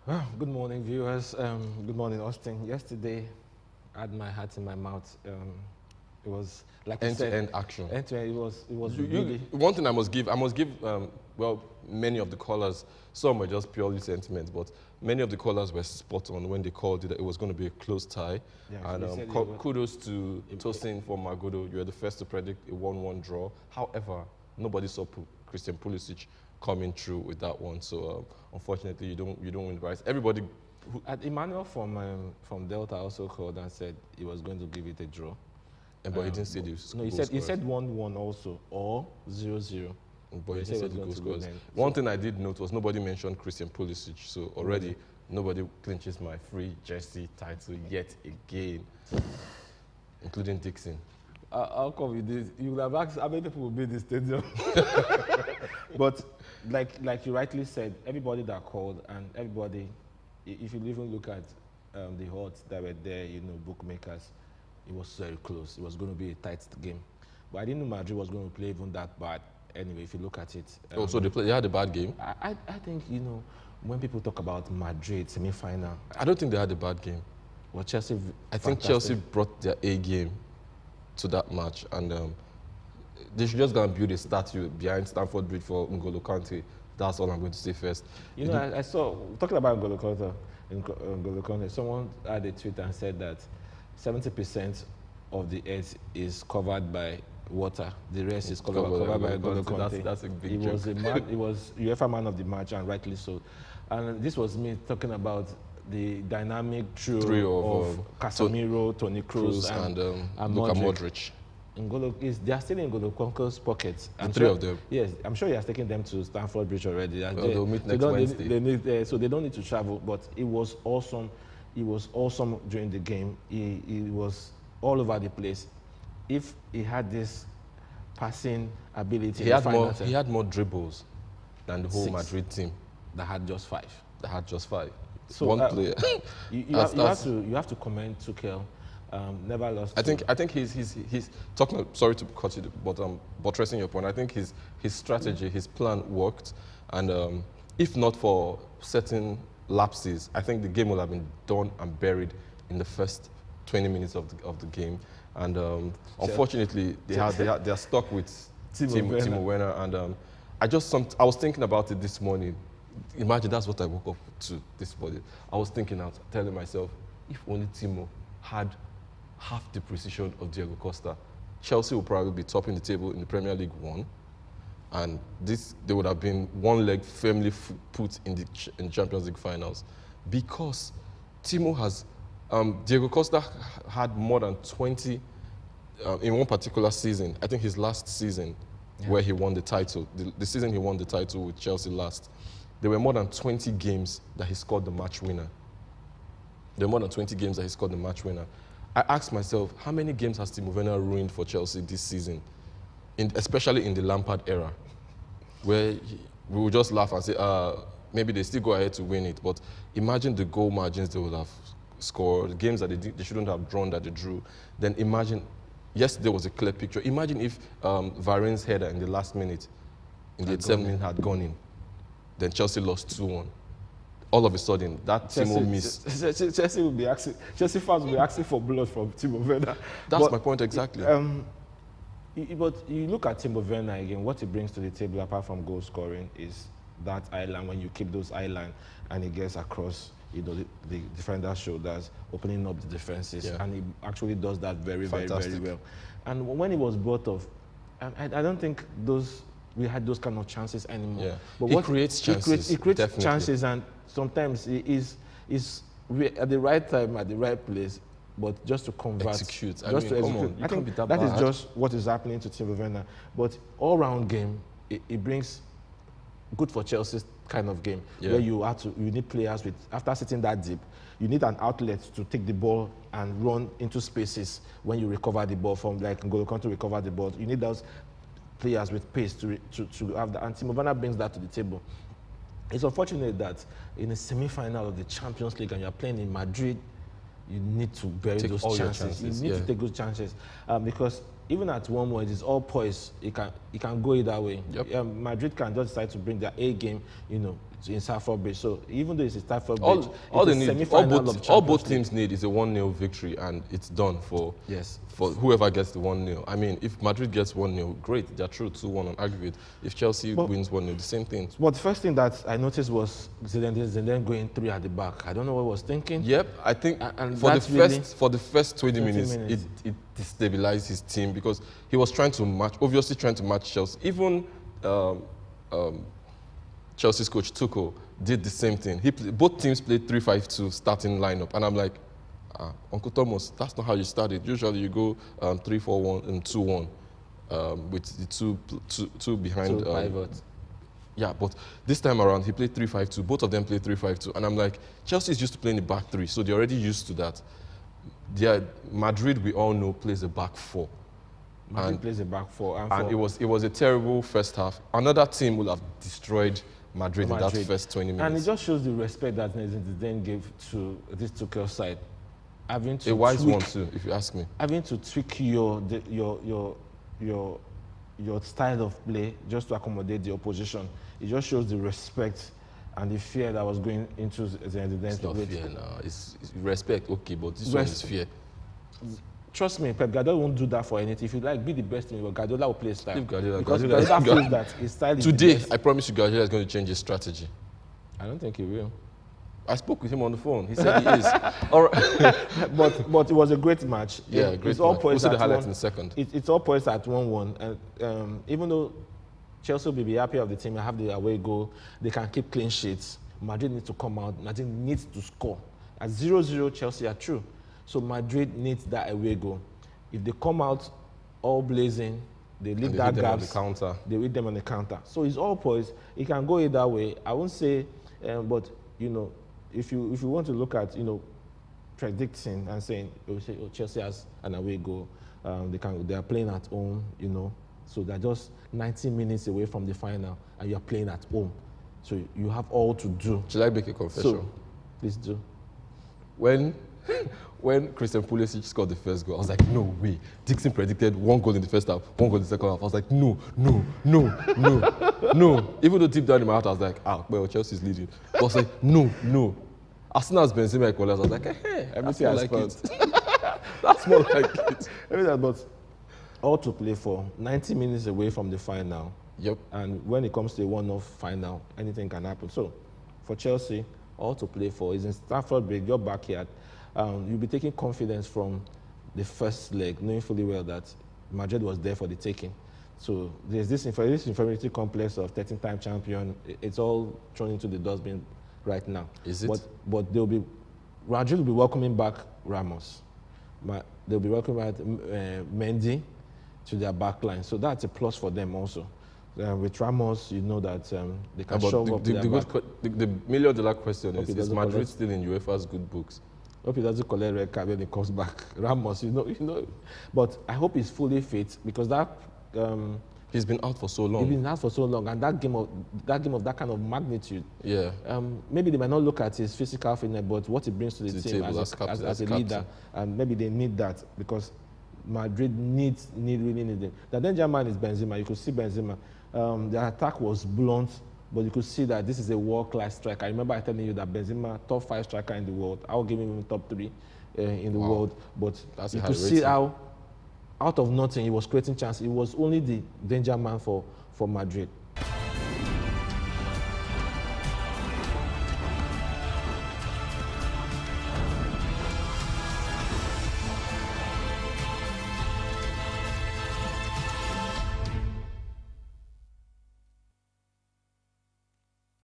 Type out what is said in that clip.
Good morning, viewers. Good morning, Austin. Yesterday, I had my heart in my mouth. It was like you said, End-to-end action. end-to-end. It was really. One thing I must give, well, many of the callers, some were just purely sentiment, but many of the callers were spot on when they called it that it was going to be a close tie. Yeah, And they said kudos to Tosin from Magodo. You were the first to predict a 1-1 draw. However, nobody saw Christian Pulisic coming through with that one. So unfortunately, you don't win the prize. Everybody. Emmanuel from Delta also called and said he was going to give it a draw. But he didn't say the No, he said 1-1 also or 0-0. But he said said he the was goal going to go scorers. then. One thing I did note was nobody mentioned Christian Pulisic. So already nobody clinches my free jersey title yet again, including Dixon. How come you did? You would have asked how many people will be in the stadium. But like you rightly said, everybody that called and everybody, if you even look at the odds that were there, bookmakers, it was very close. It was going to be a tight game. But I didn't know Madrid was going to play even that bad. Anyway, if you look at it. So they had a bad game? I think, when people talk about Madrid semi-final. I don't think they had a bad game. Well, Chelsea. I think Chelsea brought their A game to that match, and they should just go and build a statue behind Stamford Bridge for N'Golo Kante. That's all I'm going to say first. I saw, talking about N'Golo Kante, someone had a tweet and said that 70% of the earth is covered by water. The rest is covered by N'Golo Kante. That's a big He joke. was he was UEFA man of the match, and rightly so. And this was me talking about the dynamic trio of Casemiro, Toni Kroos, and Luka Modric. They are still in N'Golo Kante's pockets. Three of them. Yes, I'm sure he has taken them to Stamford Bridge already. They'll meet next Wednesday. So they don't need to travel. But it was awesome. It was awesome during the game. He was all over the place. If he had this passing ability, he had more dribbles than the whole Madrid team. That had just 5. So one player. You have to commend Tuchel. Never lost. I think he's talking. Sorry to cut you, but buttressing your point. I think his strategy, his plan worked, and if not for certain lapses, I think the game would have been done and buried in the first 20 minutes of the game. And unfortunately, they are stuck with Timo Werner. And I was thinking about it this morning. Imagine that's what I woke up to this morning. I was telling myself, if only Timo had half the precision of Diego Costa, Chelsea would probably be topping the table in the Premier League 1, and they would have been one leg firmly put in the Champions League finals, because Timo has Diego Costa had more than 20 in one particular season. I think his last season, where he won the title, the season he won the title with Chelsea last. There were more than 20 games that he scored the match winner. I asked myself, how many games has Timo Werner ruined for Chelsea this season, especially in the Lampard era, where we would just laugh and say, maybe they still go ahead to win it, but imagine the goal margins they would have scored, games that they shouldn't have drawn that they drew. Then imagine, yesterday was a clear picture. Imagine if Varane's header in the last minute, in the 87th minute, had gone in. Then Chelsea lost 2-1. All of a sudden, that Timo miss. Chelsea fans will be asking for blood from Timo Werner. That's my point exactly. But you look at Timo Werner again, what he brings to the table apart from goal scoring is that island. When you keep those island and he gets across, the defender's shoulders, opening up the defenses, and he actually does that very, very, very well. And when he was brought off, I don't think we had those kind of chances anymore. Yeah. But he creates chances. He creates chances, and sometimes he is at the right time, at the right place, but just to convert. Execute. I think that is just what is happening to Timo Werner. But all-round game, it brings good for Chelsea's kind of game, where you need players with, after sitting that deep, you need an outlet to take the ball and run into spaces when you recover the ball from, like N'Golo Kante recover the ball. You need those players with pace to have that, and Timo Werner brings that to the table. It's unfortunate that in a semi-final of the Champions League and you're playing in Madrid, you need to bury those chances. You need to take those chances because even at 1-1, it is all poised. It can go either way. Yep. Madrid can just decide to bring their A game, in Stamford Bridge. So even though it's a Stamford Bridge, all they need, all both League. teams need is a 1-0 victory, and it's done for for whoever gets the 1-0. I mean, if Madrid gets 1-0, great, they're through 2-1 on aggregate. If Chelsea wins 1-0, the same thing. But the first thing that I noticed was Zidane going 3 at the back. I don't know what I was thinking. Yep, I think and for the first 20 minutes, it destabilized his team because he was obviously trying to match Chelsea. Even Chelsea's coach Tuchel did the same thing. Both teams played 3-5-2 starting lineup, and I'm like, Uncle Thomas, that's not how you start it. Usually you go 3-4-1 and 2-1 with the two behind. Two pivots. Yeah, but this time around he played 3-5-2. Both of them played 3-5-2, and I'm like, Chelsea is used to playing the back three, so they're already used to that. Madrid, we all know, plays a back four. Madrid plays a back four, and it was a terrible first half. Another team would have destroyed Madrid in that first 20 minutes. And it just shows the respect that Zidane gave to this Tuchel side. Having to a wise one too, if you ask me. Having to tweak your style of play just to accommodate the opposition. It just shows the respect and the fear that was going into Zidane. It's not fear now. It's respect, okay, but this one is fear. Trust me, Pep Guardiola won't do that for anything. If you like, be the best in your Guardiola will play style. Guardiola feels that his style is today, the best. I promise you, Guardiola is going to change his strategy. I don't think he will. I spoke with him on the phone. He said he is. All right. but it was a great match. Yeah, great match. We'll see the highlights in a second. It's all poised at 1-1. And even though Chelsea will be happy of the team, have the away goal, they can keep clean sheets. Madrid needs to come out. Madrid needs to score. At 0-0, Chelsea are true. So Madrid needs that away goal. If they come out all blazing, they leave that gap. They hit them on the counter. So it's all poised. It can go either way. I won't say, but if you want to look at predicting and saying, Chelsea has an away goal, they are playing at home, so they're just 90 minutes away from the final, and you're playing at home. So you have all to do. Should I make a confession? So, please do. When Christian Pulisic scored the first goal, I was like, no way. Dixon predicted 1 goal in the first half, 1 goal in the second half. I was like, no. Even though deep down in my heart, I was like, well, Chelsea's leading. But I was like, no. As soon as Benzema equalized, I was like, hey, everything I like it. That's more like it. But all to play for, 90 minutes away from the final. Yep. And when it comes to a one-off final, anything can happen. So, for Chelsea, all to play for is in Stamford Bridge, your backyard. You'll be taking confidence from the first leg, knowing fully well that Madrid was there for the taking. So there's this inferiority complex of 13-time champion. It's all thrown into the dustbin right now. Is it? But Madrid will be welcoming back Ramos. They'll be welcoming back Mendy to their back line. So that's a plus for them also. With Ramos, you know that they can show up the million-dollar question is Madrid still in UEFA's good books? Hope he doesn't collect red card when he comes back. Ramos, But I hope he's fully fit because that. He's been out for so long. He's been out for so long, and that game of that kind of magnitude. Yeah. Maybe they might not look at his physical fitness, but what he brings to the team as a leader, and maybe they need that because Madrid really need him. The danger man is Benzema. You could see Benzema. The attack was blunt. But you could see that this is a world-class striker. I remember telling you that Benzema, top 5 striker in the world. I'll give him top 3 in the world. But you could see how, out of nothing, he was creating chances. He was only the danger man for Madrid.